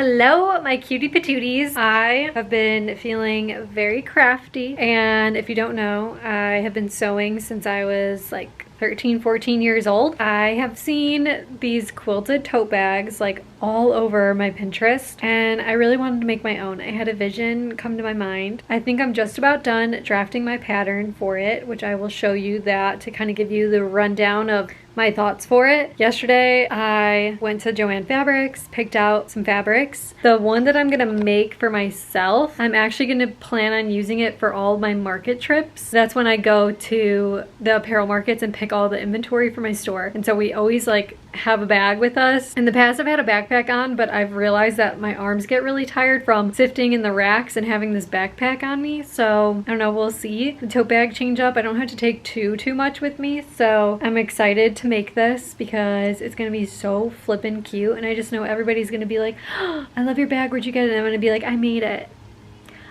Hello, my cutie patooties. I have been feeling very crafty, and if you don't know, I have been sewing since I was like 13, 14 years old. I have seen these quilted tote bags like all over my Pinterest, and I really wanted to make my own. I had a vision come to my mind. I think I'm just about done drafting my pattern for it, which I will show you that to kind of give you the rundown of my thoughts for it. Yesterday I went to Joann Fabrics, picked out some fabrics. The one that I'm gonna make for myself, I'm actually gonna plan on using it for all my market trips. That's when I go to the apparel markets and pick all the inventory for my store. And so we always like have a bag with us. In the past I've had a backpack on, but I've realized that my arms get really tired from sifting in the racks and having this backpack on me. So I don't know, we'll see. The tote bag change up, I don't have to take too much with me. So I'm excited to make this because it's gonna be so flippin' cute, and I just know everybody's gonna be like, oh, I love your bag, where'd you get it? And I'm gonna be like, I made it.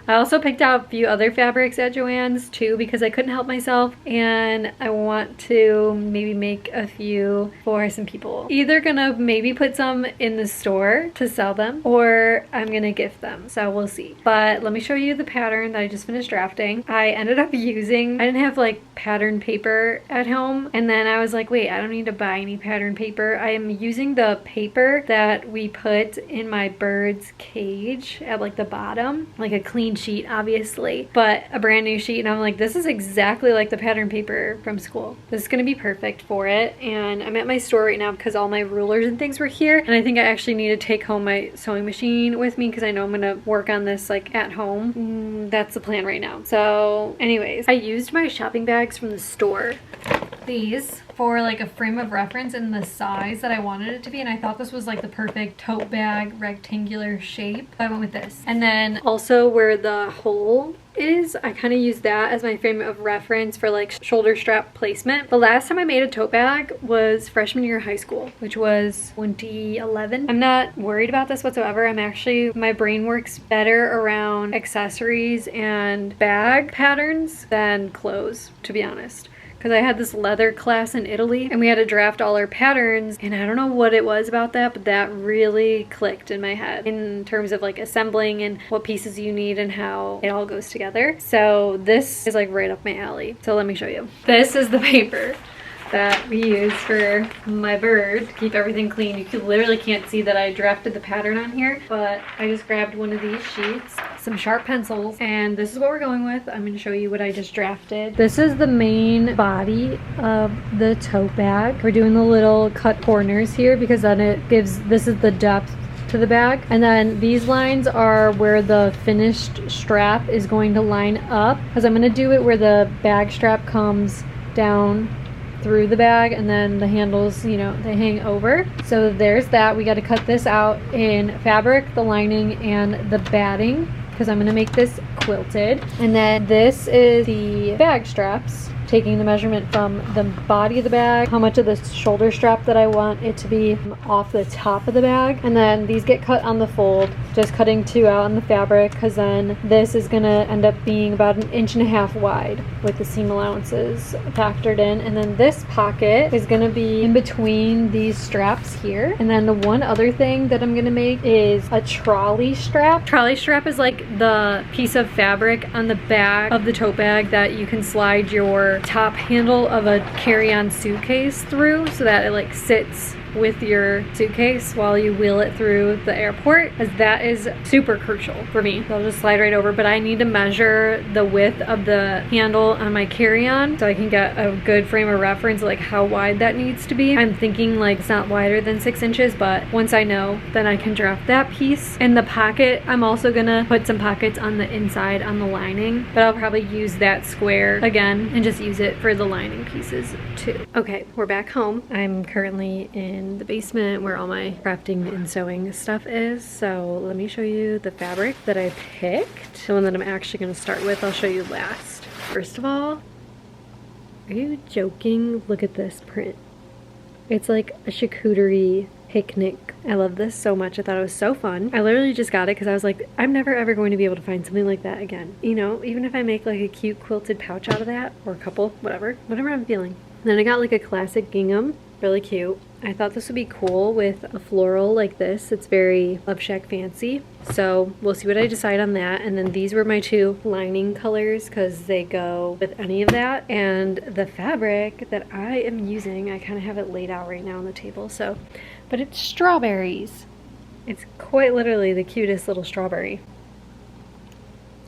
I also picked out a few other fabrics at Joann's too because I couldn't help myself, and I want to maybe make a few for some people. Either gonna maybe put some in the store to sell them, or I'm gonna gift them, so we'll see. But let me show you the pattern that I just finished drafting. I ended up using, I didn't have like pattern paper at home, and then I was like, wait, I don't need to buy any pattern paper. I am using the paper that we put in my bird's cage at like the bottom, like a clean sheet obviously, but a brand new sheet, and I'm like, this is exactly like the pattern paper from school. This is gonna be perfect for it. And I'm at my store right now because all my rulers and things were here, and I think I actually need to take home my sewing machine with me because I know I'm gonna work on this like at home. That's the plan right now. So anyways, I used my shopping bags from the store, these, for like a frame of reference in the size that I wanted it to be, and I thought this was like the perfect tote bag rectangular shape. I went with this. And then also where the hole is, I kind of used that as my frame of reference for like shoulder strap placement. The last time I made a tote bag was freshman year of high school, which was 2011. I'm not worried about this whatsoever. I'm actually, my brain works better around accessories and bag patterns than clothes, to be honest. Because I had this leather class in Italy and we had to draft all our patterns, and I don't know what it was about that, but that really clicked in my head in terms of like assembling and what pieces you need and how it all goes together. So this is like right up my alley. So let me show you. This is the paper that we use for my bird to keep everything clean. You literally can't see that I drafted the pattern on here, but I just grabbed one of these sheets, some sharp pencils, and this is what we're going with. I'm going to show you what I just drafted. This is the main body of the tote bag. We're doing the little cut corners here because then it gives, this is the depth to the bag, and then these lines are where the finished strap is going to line up, because I'm going to do it where the bag strap comes down through the bag and then the handles, you know, they hang over. So there's that. We got to cut this out in fabric, the lining, and the batting, because I'm going to make this quilted. And then this is the bag straps, taking the measurement from the body of the bag, how much of the shoulder strap that I want it to be off the top of the bag. And then these get cut on the fold, just cutting 2 out on the fabric, because then this is gonna end up being about 1.5 inches wide with the seam allowances factored in. And then this pocket is gonna be in between these straps here. And then the one other thing that I'm gonna make is a trolley strap. Trolley strap is like the piece of fabric on the back of the tote bag that you can slide your top handle of a carry-on suitcase through, so that it like sits with your suitcase while you wheel it through the airport, as that is super crucial for me. I'll just slide right over, but I need to measure the width of the handle on my carry-on so I can get a good frame of reference, like how wide that needs to be. I'm thinking like it's not wider than 6 inches, but once I know, then I can draft that piece. And the pocket, I'm also gonna put some pockets on the inside on the lining, but I'll probably use that square again and just use it for the lining pieces too. Okay, we're back home. I'm currently in the basement where all my crafting and sewing stuff is. So let me show you the fabric that I picked. The one that I'm actually going to start with, I'll show you last. First of all, are you joking? Look at this print. It's like a charcuterie picnic. I love this so much. I thought it was so fun. I literally just got it because I was like, I'm never ever going to be able to find something like that again. You know, even if I make like a cute quilted pouch out of that, or a couple, whatever I'm feeling. And then I got like a classic gingham Really cute. I thought this would be cool with a floral like this. It's very Love Shack fancy. So we'll see what I decide on that. And then these were my two lining colors because they go with any of that. And the fabric that I am using, I kind of have it laid out right now on the table. So, but it's strawberries. It's quite literally the cutest little strawberry.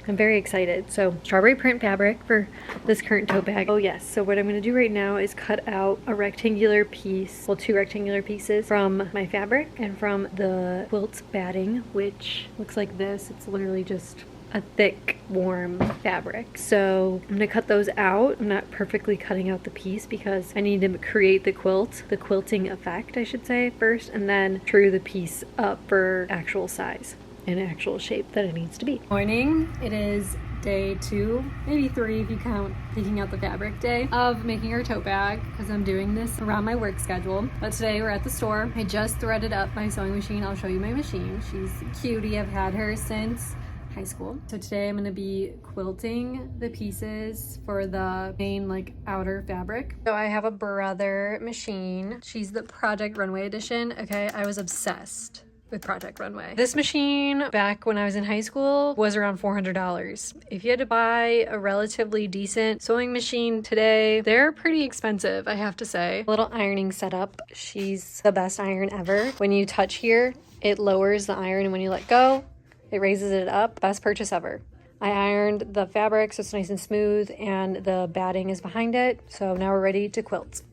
I'm very excited. So strawberry print fabric for this current tote bag. Oh yes, so what I'm going to do right now is cut out a rectangular piece, well, two rectangular pieces from my fabric and from the quilt batting, which looks like this. It's literally just a thick, warm fabric. So I'm gonna cut those out. I'm not perfectly cutting out the piece because I need to create the quilt, the quilting effect, I should say, first, and then true the piece up for actual size and actual shape that it needs to be. Morning, it is day 2, maybe 3 if you count picking out the fabric day of making our tote bag because I'm doing this around my work schedule. But today we're at the store. I just threaded up my sewing machine. I'll show you my machine. She's a cutie. I've had her since high school. So today I'm going to be quilting the pieces for the main like outer fabric. So I have a Brother machine. She's the Project Runway edition. Okay, I was obsessed with Project Runway. This machine back when I was in high school was around $400. If you had to buy a relatively decent sewing machine today, they're pretty expensive, I have to say. A little ironing setup. She's the best iron ever. When you touch here, it lowers the iron, and when you let go, it raises it up. Best purchase ever. I ironed the fabric so it's nice and smooth, and the batting is behind it. So now we're ready to quilt.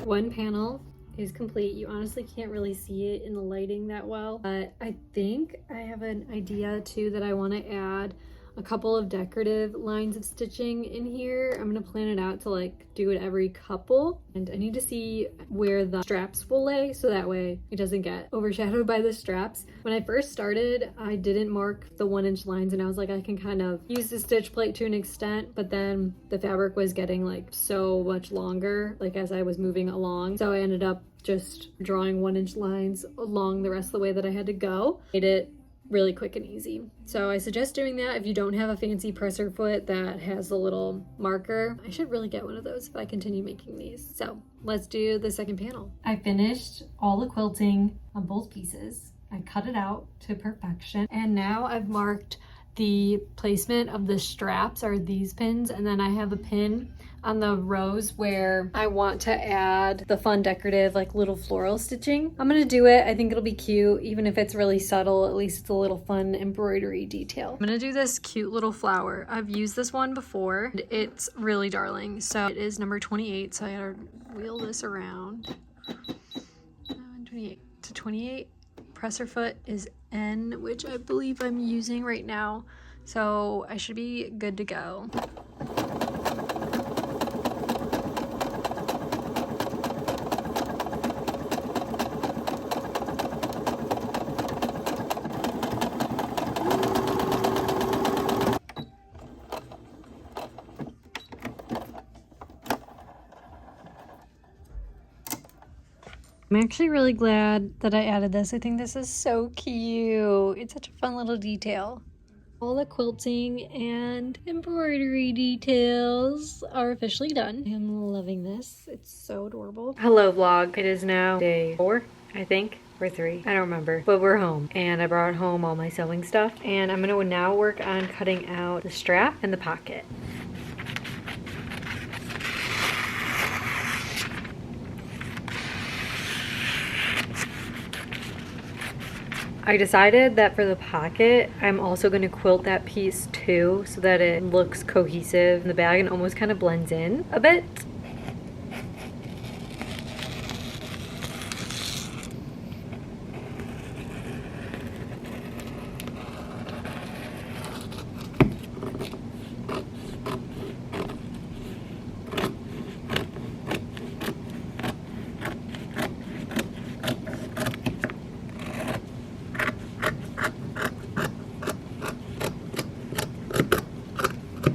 One panel is complete. You honestly can't really see it in the lighting that well, but I think I have an idea too that I want to add a couple of decorative lines of stitching in here. I'm gonna plan it out to like do it every couple, and I need to see where the straps will lay so that way it doesn't get overshadowed by the straps. When I first started, I didn't mark the 1-inch lines, and I was like, I can kind of use the stitch plate to an extent, but then the fabric was getting like so much longer like as I was moving along, so I ended up just drawing 1-inch lines along the rest of the way that I had to go. Made it really quick and easy. So I suggest doing that if you don't have a fancy presser foot that has a little marker. I should really get one of those if I continue making these. So let's do the second panel. I finished all the quilting on both pieces. I cut it out to perfection, and now I've marked the placement of the straps are these pins, and then I have a pin on the rows where I want to add the fun decorative like little floral stitching. I'm gonna do it. I think it'll be cute, even if it's really subtle. At least it's a little fun embroidery detail. I'm gonna do this cute little flower. I've used this one before, and it's really darling. So it is number 28, so I gotta wheel this around. 28 to 28. Presser foot is N, which I believe I'm using right now, so I should be good to go. I'm actually really glad that I added this. I think this is so cute. It's such a fun little detail. All the quilting and embroidery details are officially done. I'm loving this. It's so adorable. Hello vlog. It is now day 4, I think, or 3. I don't remember, but we're home, and I brought home all my sewing stuff, and I'm gonna now work on cutting out the strap and the pocket. I decided that for the pocket, I'm also going to quilt that piece too so that it looks cohesive in the bag and almost kind of blends in a bit.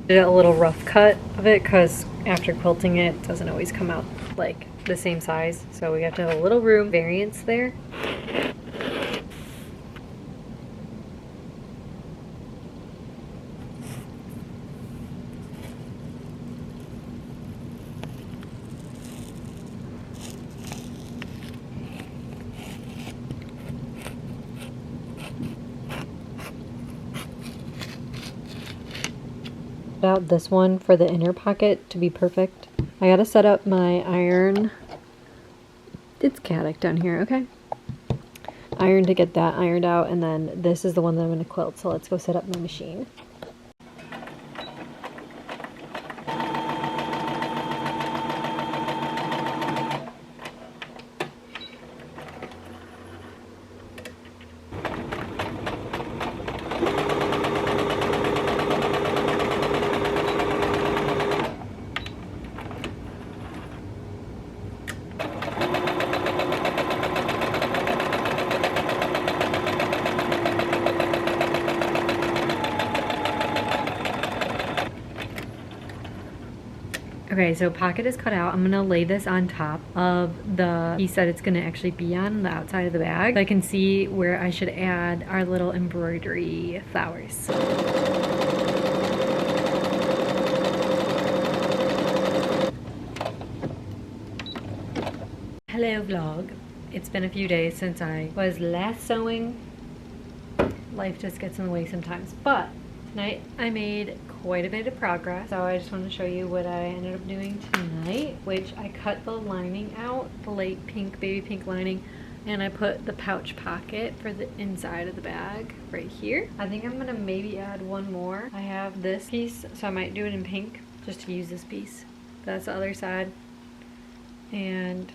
Did a little rough cut of it because after quilting it doesn't always come out like the same size, so we have to have a little room variance there. out this one for the inner pocket to be perfect. I gotta set up my iron. It's Caddick down here, okay? Iron to get that ironed out, and then this is the one that I'm gonna quilt, so let's go set up my machine. Okay, so pocket is cut out. I'm gonna lay this on top of the piece that it's gonna actually be on the outside of the bag. So I can see where I should add our little embroidery flowers. Hello vlog. It's been a few days since I was last sewing. Life just gets in the way sometimes, but tonight I made quite a bit of progress, so I just wanted to show you what I ended up doing tonight, which I cut the lining out, the light pink, baby pink lining, and I put the pouch pocket for the inside of the bag right here. I think I'm gonna maybe add one more. I have this piece, so I might do it in pink just to use this piece. That's the other side, and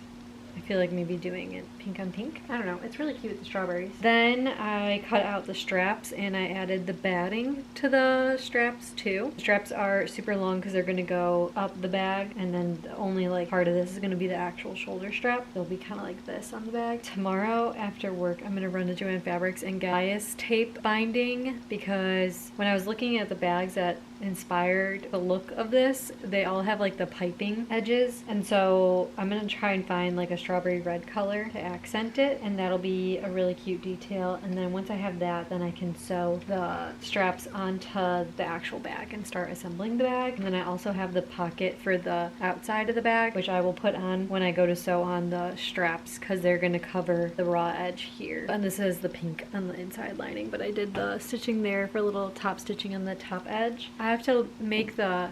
I feel like maybe doing it pink on pink. I don't know. It's really cute, the strawberries. Then I cut out the straps and I added the batting to the straps too. The straps are super long because they're going to go up the bag, and then the only like part of this is going to be the actual shoulder strap. They'll be kind of like this on the bag. Tomorrow after work, I'm going to run to Joann Fabrics and get bias tape binding, because when I was looking at the bags that inspired the look of this, they all have like the piping edges, and so I'm gonna try and find like a strawberry red color to accent it, and that'll be a really cute detail. And then once I have that, then I can sew the straps onto the actual bag and start assembling the bag. And then I also have the pocket for the outside of the bag, which I will put on when I go to sew on the straps, because they're gonna cover the raw edge here. And this is the pink on the inside lining, but I did the stitching there for a little top stitching on the top edge. I have to make the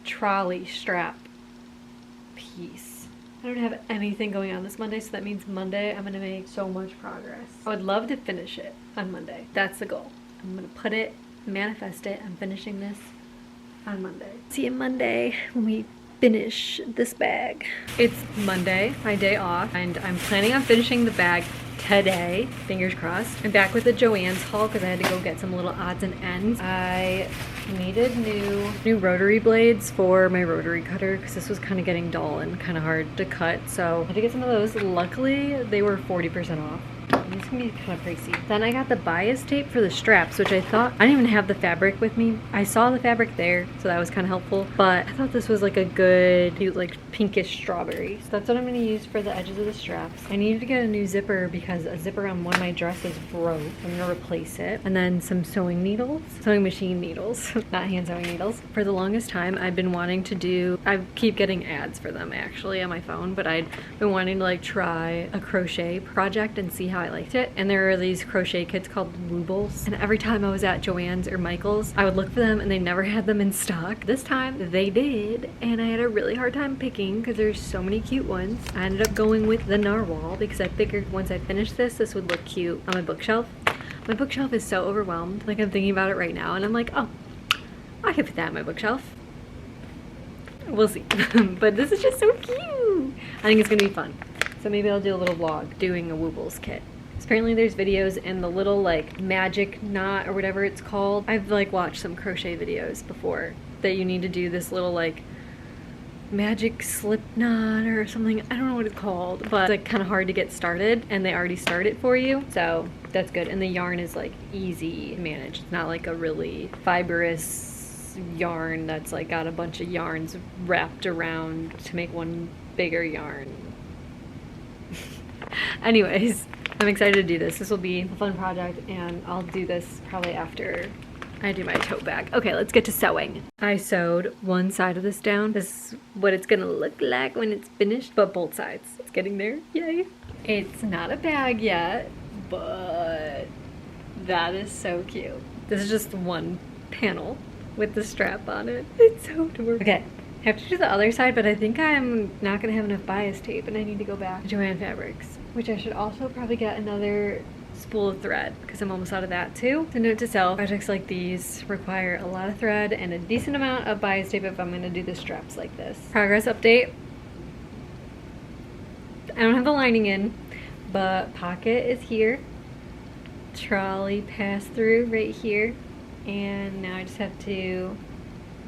trolley strap piece. I don't have anything going on this Monday, so that means Monday I'm gonna make so much progress. I would love to finish it on Monday. That's the goal. I'm gonna put it, manifest it. I'm finishing this on Monday. See you Monday when we finish this bag. It's Monday, my day off, and I'm planning on finishing the bag today, fingers crossed. I'm back with the Joann's haul because I had to go get some little odds and ends. I needed new rotary blades for my rotary cutter because this was kind of getting dull and kind of hard to cut, so I had to get some of those. Luckily, they were 40% off. It's gonna be kind of pricey. Then I got the bias tape for the straps, which I thought, I didn't even have the fabric with me. I saw the fabric there, so that was kind of helpful, but I thought this was like a good, cute, like pinkish strawberry. So that's what I'm gonna use for the edges of the straps. I needed to get a new zipper because a zipper on one of my dresses broke. I'm gonna replace it. And then some sewing needles, sewing machine needles, not hand sewing needles. For the longest time, I've been wanting to do, I keep getting ads for them actually on my phone, but I'd been wanting to like try a crochet project and see how I liked it. And there are these crochet kits called Woobles, and every time I was at Joann's or Michael's, I would look for them and they never had them in stock. This time they did, and I had a really hard time picking because there's so many cute ones. I ended up going with the narwhal because I figured once I finished this would look cute on my bookshelf. My bookshelf is so overwhelmed. Like, I'm thinking about it right now and I'm like, oh, I could put that on my bookshelf. We'll see. But this is just so cute. I think it's gonna be fun. So maybe I'll do a little vlog doing a Woobles kit. Apparently there's videos in the little like magic knot or whatever it's called. I've like watched some crochet videos before that you need to do this little like magic slip knot or something. I don't know what it's called, but it's like kind of hard to get started, and they already start it for you. So that's good. And the yarn is like easy to manage. It's not like a really fibrous yarn that's like got a bunch of yarns wrapped around to make one bigger yarn. Anyways, I'm excited to do this. This will be a fun project, and I'll do this probably after I do my tote bag. Okay, let's get to sewing. I sewed one side of this down. This is what it's gonna look like when it's finished, but both sides. It's getting there, yay. It's not a bag yet, but that is so cute. This is just one panel with the strap on it. It's so adorable. Okay, I have to do the other side, but I think I'm not gonna have enough bias tape and I need to go back to Joann Fabrics, which I should also probably get another spool of thread because I'm almost out of that too. So note to self, projects like these require a lot of thread and a decent amount of bias tape if I'm gonna do the straps like this. Progress update. I don't have the lining in, but pocket is here. Trolley pass through right here. And now I just have to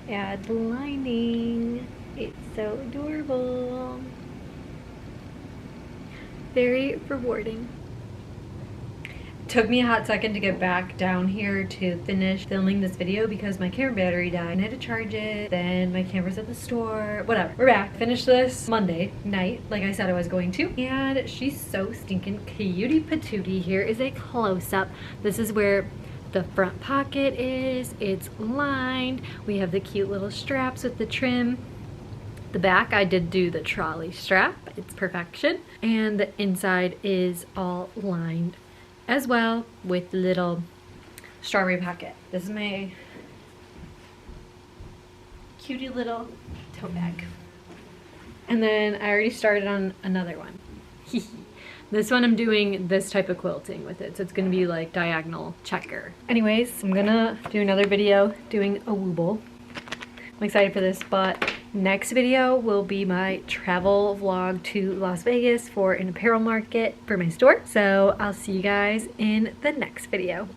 add the lining. It's so adorable. Very rewarding. Took me a hot second to get back down here to finish filming this video because my camera battery died and I had to charge it. Then my camera's at the store. Whatever. We're back. Finished this Monday night like I said I was going to. And she's so stinking cutie patootie. Here is a close-up. This is where the front pocket is. It's lined. We have the cute little straps with the trim. The back, I did do the trolley strap. It's perfection. And the inside is all lined as well with the little strawberry pocket. This is my cutie little tote bag. And then I already started on another one. This one I'm doing this type of quilting with it, so it's gonna be like diagonal checker. Anyways, I'm gonna do another video doing a wooble. I'm excited for this, but next video will be my travel vlog to Las Vegas for an apparel market for my store. So I'll see you guys in the next video.